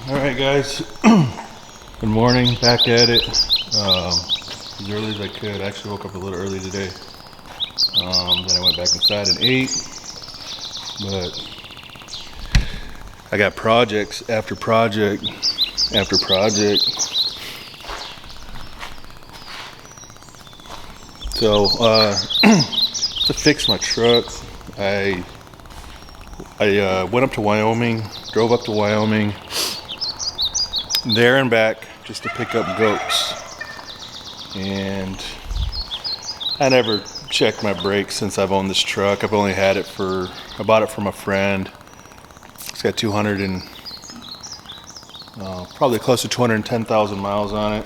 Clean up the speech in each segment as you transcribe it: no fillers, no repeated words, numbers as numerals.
Alright guys, good morning, back at it, as early as I could. I actually woke up a little early today, then I went back inside and ate, but I got projects after project after project. So, to fix my truck, I went up to Wyoming, drove up to Wyoming, there and back just to pick up goats, and I never checked my brakes since I've owned this truck. I've only had it I bought it from a friend. It's got 200 and probably close to 210,000 miles on it.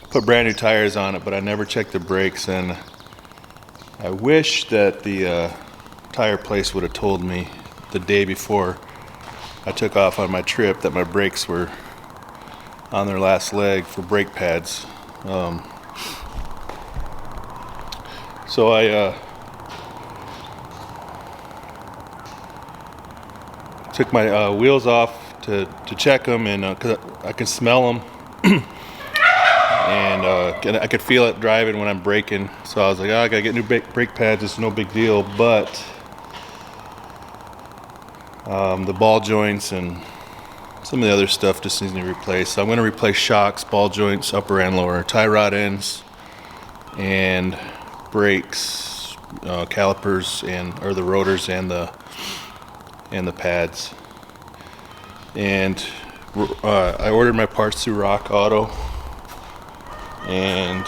Put brand new tires on it, but I never checked the brakes, and I wish that the tire place would have told me the day before I took off on my trip that my brakes were on their last leg for brake pads. So I took my wheels off to check them, and cause I can smell them and I could feel it driving when I'm braking. So I was like, oh, I gotta get new brake pads, it's no big deal. But the ball joints and some of the other stuff just needs to be replaced. So I'm going to replace shocks, ball joints, upper and lower, tie rod ends, and brakes, calipers, or the rotors and the pads. And I ordered my parts through Rock Auto, and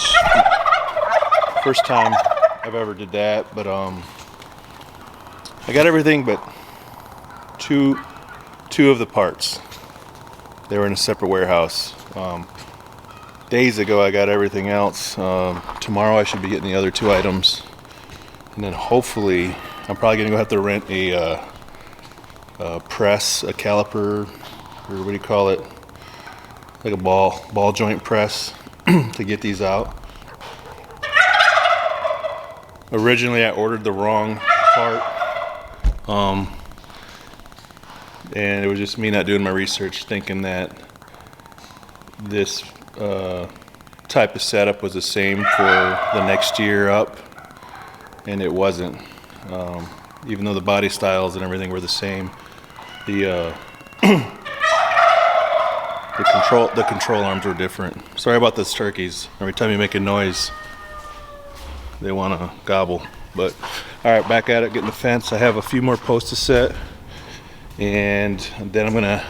first time I've ever did that. But I got everything but two of the parts. They were in a separate warehouse. Days ago I got everything else. Tomorrow I should be getting the other two items, and then hopefully I'm probably gonna have to rent a press, a caliper, or what do you call it, like a ball joint press to get these out. Originally I ordered the wrong part, and it was just me not doing my research, thinking that this type of setup was the same for the next year up, and it wasn't. Even though the body styles and everything were the same, the control arms were different. Sorry about those turkeys. Every time you make a noise, they want to gobble. But all right, back at it, getting the fence. I have a few more posts to set, and then I'm gonna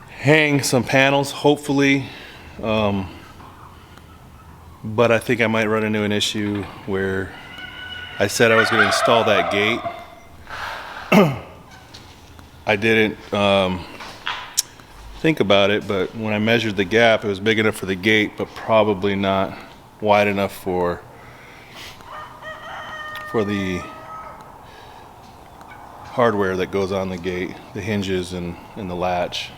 hang some panels, hopefully. But I think I might run into an issue where I said I was going to install that gate. I didn't think about it, but when I measured the gap, it was big enough for the gate, but probably not wide enough for the hardware that goes on the gate, the hinges and the latch.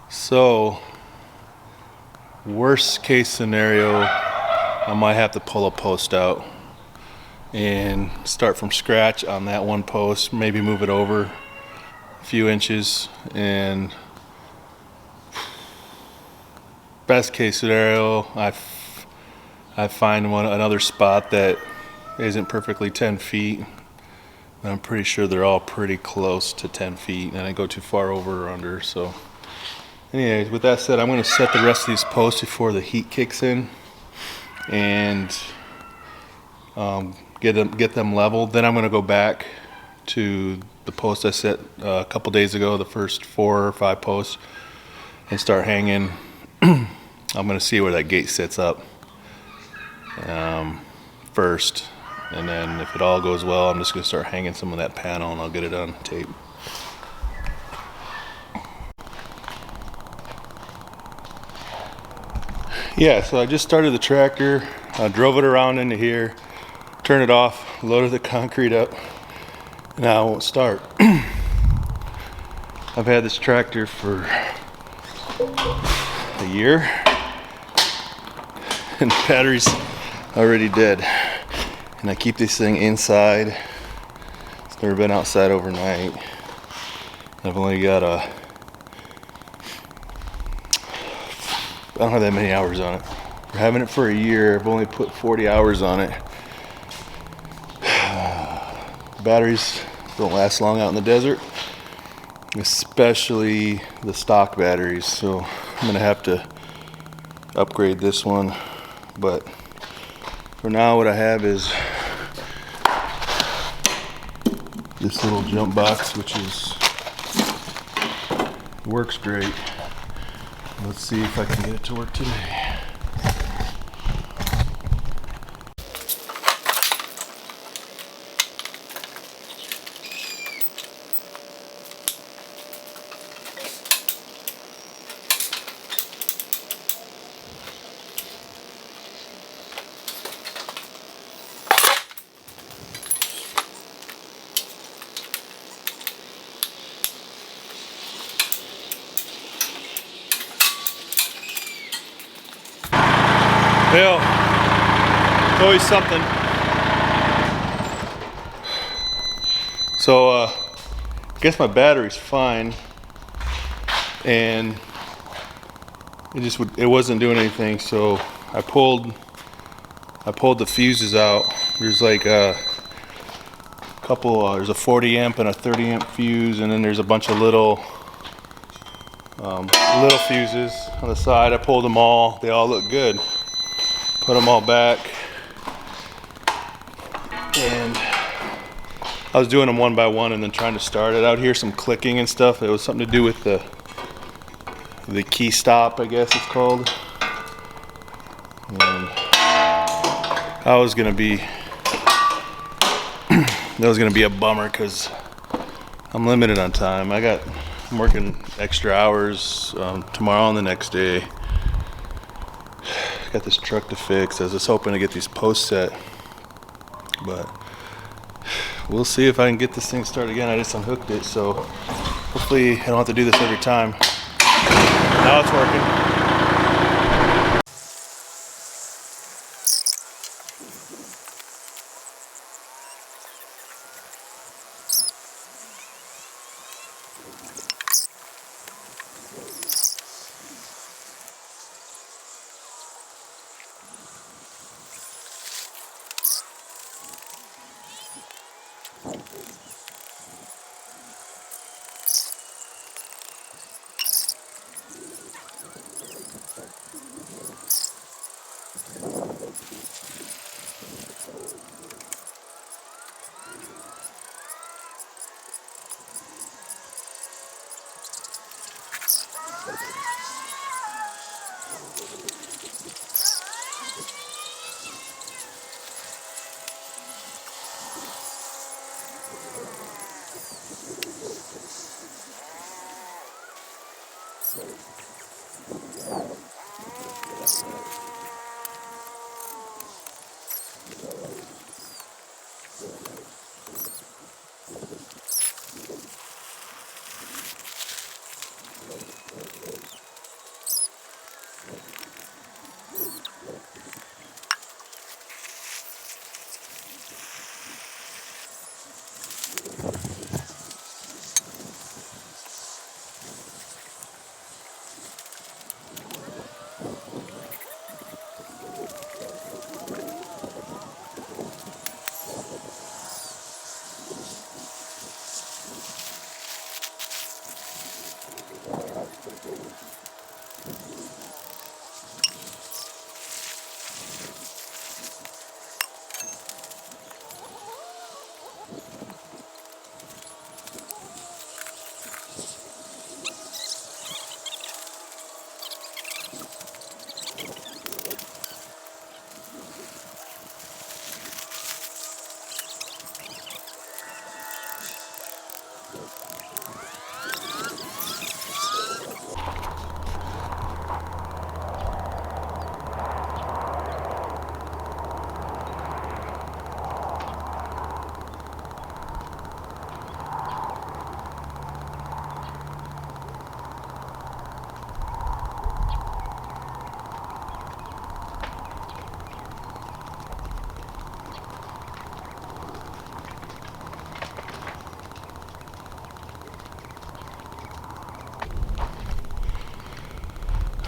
So, worst case scenario, I might have to pull a post out and start from scratch on that one post, maybe move it over a few inches, and best case scenario, I find another spot that isn't perfectly 10 feet. I'm pretty sure they're all pretty close to 10 feet, and I go too far over or under. So anyways, with that said, I'm going to set the rest of these posts before the heat kicks in, and get them leveled. Then I'm going to go back to the post I set a couple days ago, the first 4 or 5 posts, and start hanging. I'm going to see where that gate sits up first, and then if it all goes well, I'm just going to start hanging some of that panel, and I'll get it on tape. Yeah, so I just started the tractor, drove it around into here, turned it off, loaded the concrete up, and now it won't start. I've had this tractor for a year, and the battery's already dead. And I keep this thing inside. It's never been outside overnight. I've only got I don't have that many hours on it. We're having it for a year. I've only put 40 hours on it. Batteries don't last long out in the desert, especially the stock batteries. So I'm gonna have to upgrade this one. But for now, what I have is this little jump box, which works great. Let's see if I can get it to work today. Well, it's always something. So I guess my battery's fine, and it wasn't doing anything. So I pulled the fuses out. There's like a couple. There's a 40 amp and a 30 amp fuse, and then there's a bunch of little fuses on the side. I pulled them all. They all look good. Put them all back, and I was doing them one by one and then trying to start it. Out here some clicking and stuff. It was something to do with the key stop, I guess it's called. And that was gonna be a bummer because I'm limited on time. I'm working extra hours tomorrow and the next day. Got this truck to fix. I was just hoping to get these posts set, but we'll see if I can get this thing started again. I just unhooked it, so hopefully I don't have to do this every time. Now it's working.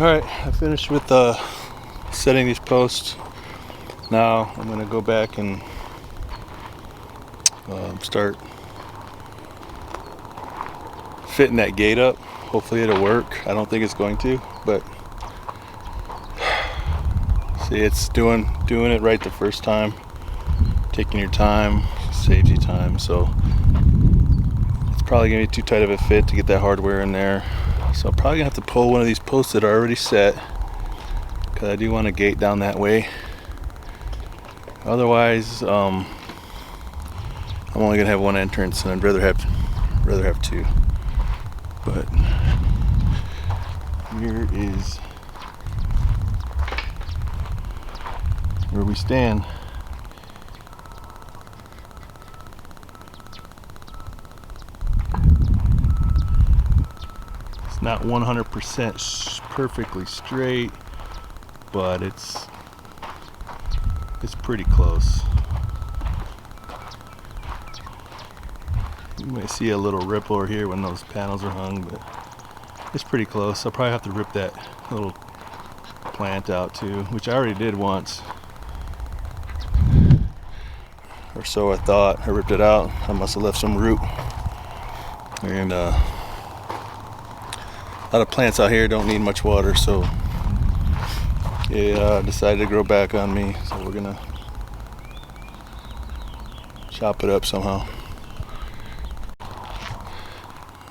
Alright, I finished with setting these posts. Now I'm going to go back and start fitting that gate up. Hopefully it'll work. I don't think it's going to, but see, it's doing it right the first time. Taking your time saves you time, so it's probably gonna be too tight of a fit to get that hardware in there. So I'm probably gonna have to pull one of these posts that are already set, because I do want a gate down that way. Otherwise, I'm only gonna have one entrance, and I'd rather have two. But here is where we stand. It's not 100% perfectly straight, but it's pretty close. You might see a little ripple over here when those panels are hung, but it's pretty close. I'll probably have to rip that little plant out too, which I already did once. Or so I thought. I ripped it out. I must have left some root. And a lot of plants out here don't need much water, so it decided to grow back on me. So we're gonna chop it up somehow.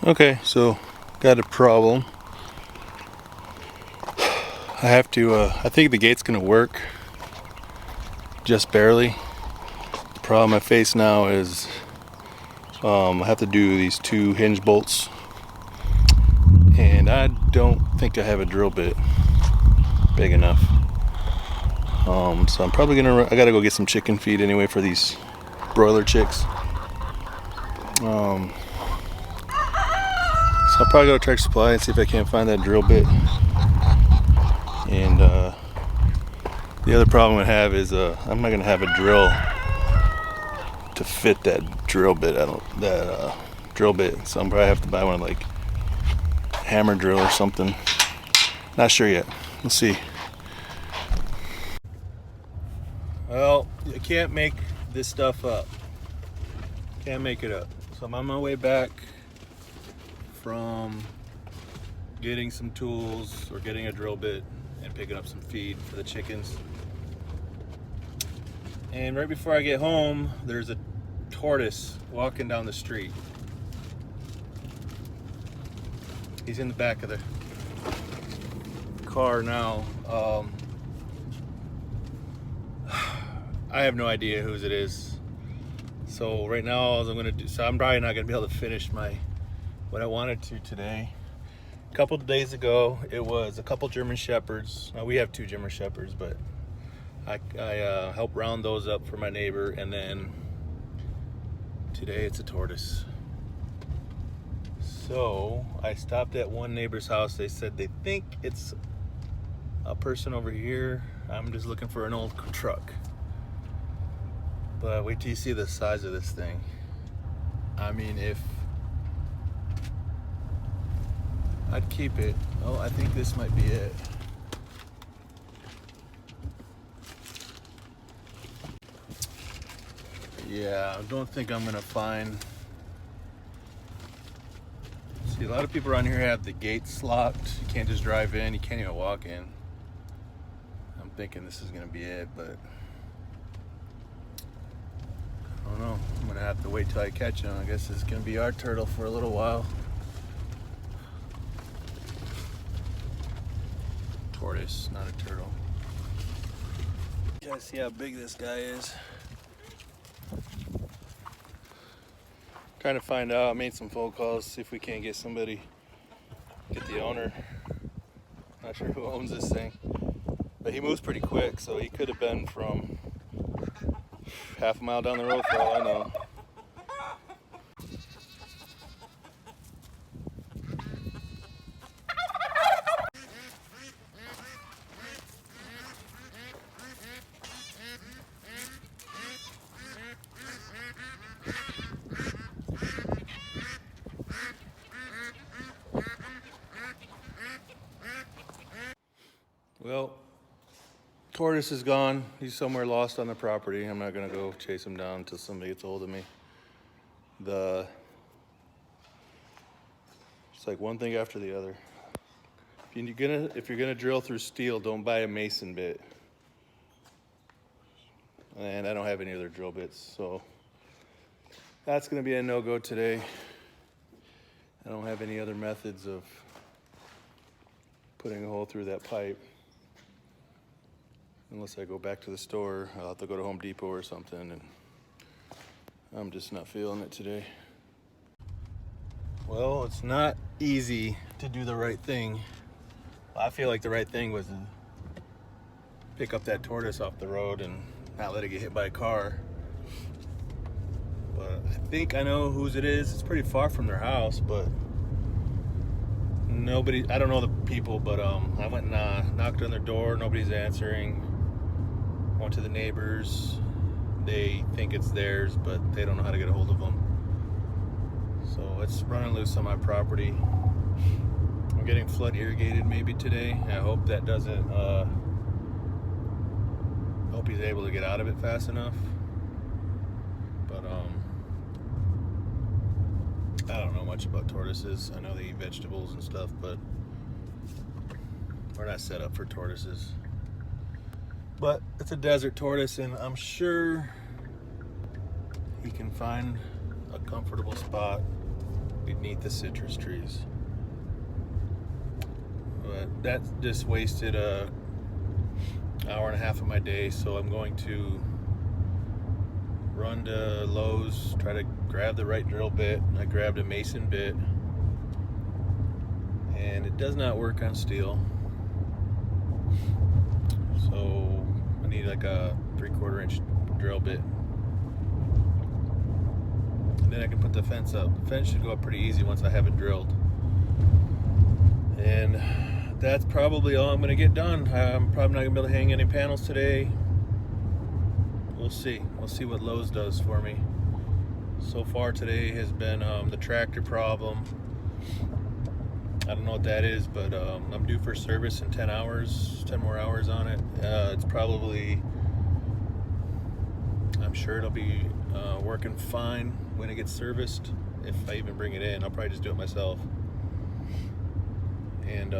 Okay, so got a problem. I have to, I think the gate's gonna work just barely. The problem I face now is I have to do these 2 hinge bolts, and I don't think I have a drill bit big enough. So I'm probably gonna, I gotta go get some chicken feed anyway for these broiler chicks. So I'll probably go to Tractor Supply and see if I can't find that drill bit. And the other problem I have is I'm not gonna have a drill to fit that drill bit. Drill bit. So I'm probably have to buy one like hammer drill or something. Not sure yet. We'll see. Well, you can't make this stuff up. Can't make it up. So I'm on my way back from getting some tools or getting a drill bit and picking up some feed for the chickens. And right before I get home, there's a tortoise walking down the street. He's in the back of the car now. I have no idea whose it is. So right now, all I'm gonna do, so I'm probably not gonna be able to finish what I wanted to today. A couple of days ago, it was a couple German Shepherds. Now we have 2 German Shepherds, but I helped round those up for my neighbor, and then today it's a tortoise. So I stopped at one neighbor's house. They said they think it's a person over here. I'm just looking for an old truck. But wait till you see the size of this thing. I mean, if I'd keep it. Oh, I think this might be it. Yeah, I don't think I'm gonna find. See, a lot of people around here have the gates locked. You can't just drive in. You can't even walk in. I'm thinking this is gonna be it, but I don't know. I'm gonna have to wait till I catch him. I guess it's gonna be our turtle for a little while. Tortoise, not a turtle. You guys see how big this guy is? Trying to find out. I made some phone calls, see if we can't get somebody, get the owner. Not sure who owns this thing, but he moves pretty quick, so he could have been from half a mile down the road for all I know. tortoise is gone. He's somewhere lost on the property. I'm not gonna go chase him down until somebody gets a hold of me. It's like one thing after the other. If you're gonna drill through steel, don't buy a mason bit. And I don't have any other drill bits, so that's gonna be a no-go today. I don't have any other methods of putting a hole through that pipe. Unless I go back to the store, I'll have to go to Home Depot or something, and I'm just not feeling it today. Well, it's not easy to do the right thing. I feel like the right thing was to pick up that tortoise off the road and not let it get hit by a car. But I think I know whose it is. It's pretty far from their house, but I don't know the people, but I went and knocked on their door. Nobody's answering. Went to the neighbors. They think it's theirs, but they don't know how to get a hold of them. So it's running loose on my property. I'm getting flood irrigated maybe today. I hope that doesn't, hope he's able to get out of it fast enough. But I don't know much about tortoises. I know they eat vegetables and stuff, but we're not set up for tortoises. But it's a desert tortoise, and I'm sure he can find a comfortable spot beneath the citrus trees. But that just wasted an hour and a half of my day, so I'm going to run to Lowe's, try to grab the right drill bit. I grabbed a mason bit, and it does not work on steel. So I need like a 3/4 inch drill bit. And then I can put the fence up. The fence should go up pretty easy once I have it drilled. And that's probably all I'm gonna get done. I'm probably not gonna be able to hang any panels today. We'll see. We'll see what Lowe's does for me. So far today has been the tractor problem. I don't know what that is, but I'm due for service in 10 hours, 10 more hours on it. It's probably, I'm sure it'll be working fine when it gets serviced. If I even bring it in, I'll probably just do it myself. And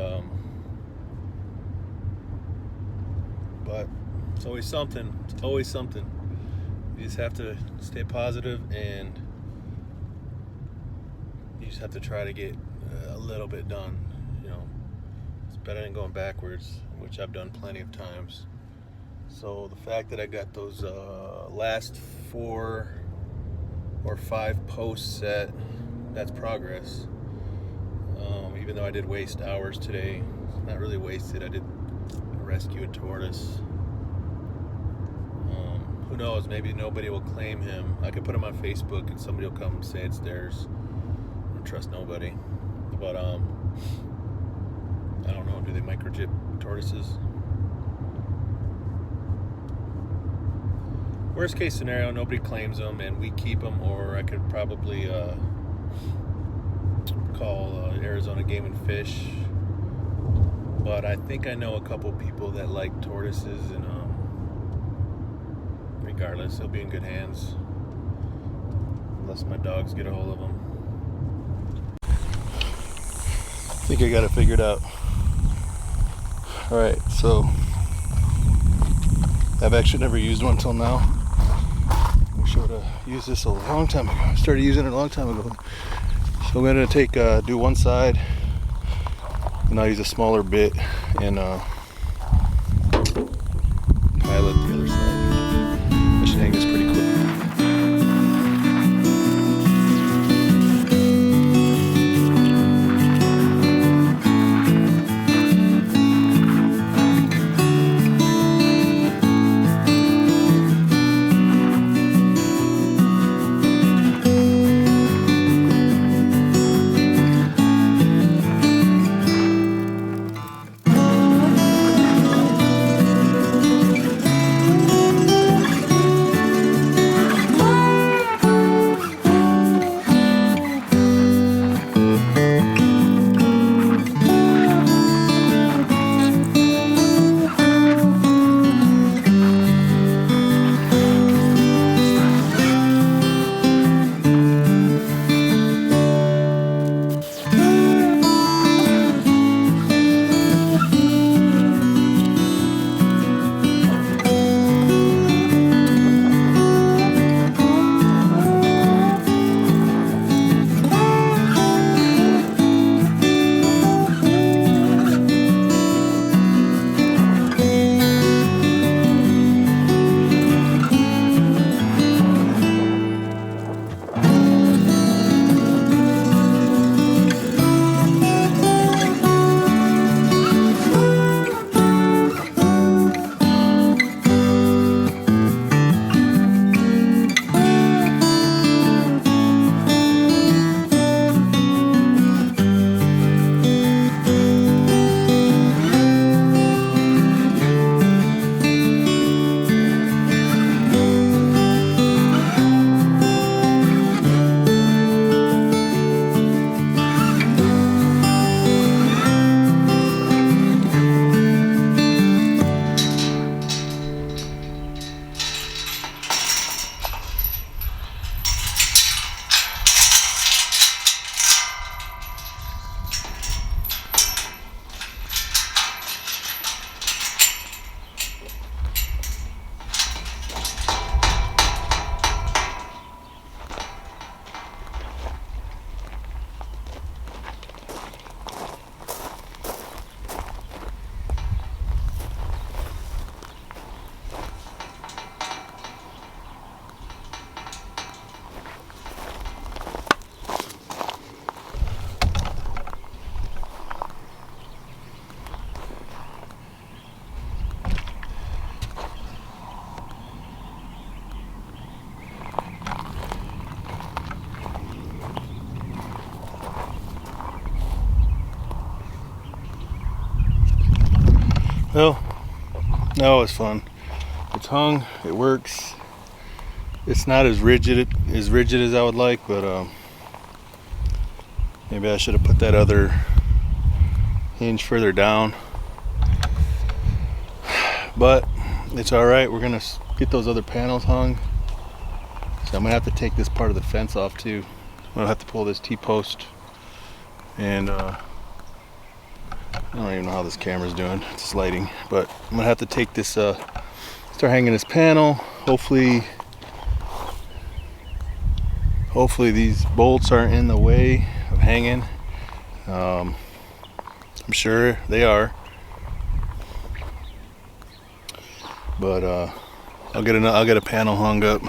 but it's always something. It's always something. You just have to stay positive, and you just have to try to get a little bit done. You know, it's better than going backwards, which I've done plenty of times. So the fact that I got those last 4 or 5 posts set, that's progress. Even though I did waste hours today, not really wasted. I did rescue a tortoise. Who knows? Maybe nobody will claim him. I could put him on Facebook and somebody will come and say it's theirs. I don't trust nobody. But I don't know. Do they microchip tortoises? Worst case scenario, nobody claims them and we keep them, or I could probably call Arizona Game and Fish. But I think I know a couple people that like tortoises, and regardless, they'll be in good hands unless my dogs get a hold of them. I think I got it figured out. Alright, so I've actually never used one until now. I should have used this a long time ago. I started using it a long time ago. So I'm going to do one side, and I'll use a smaller bit and pilot the other side. I should hang this pretty quick. So, no, it's fun. It's hung, it works. It's not as rigid as I would like, but maybe I should have put that other hinge further down. But it's all right. We're gonna get those other panels hung. So I'm gonna have to take this part of the fence off too. I'm gonna have to pull this T-post, and I don't even know how this camera's doing. It's lighting, but I'm gonna have to take this, start hanging this panel. Hopefully these bolts aren't in the way of hanging. I'm sure they are, but I'll get a panel hung up.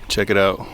Check it out.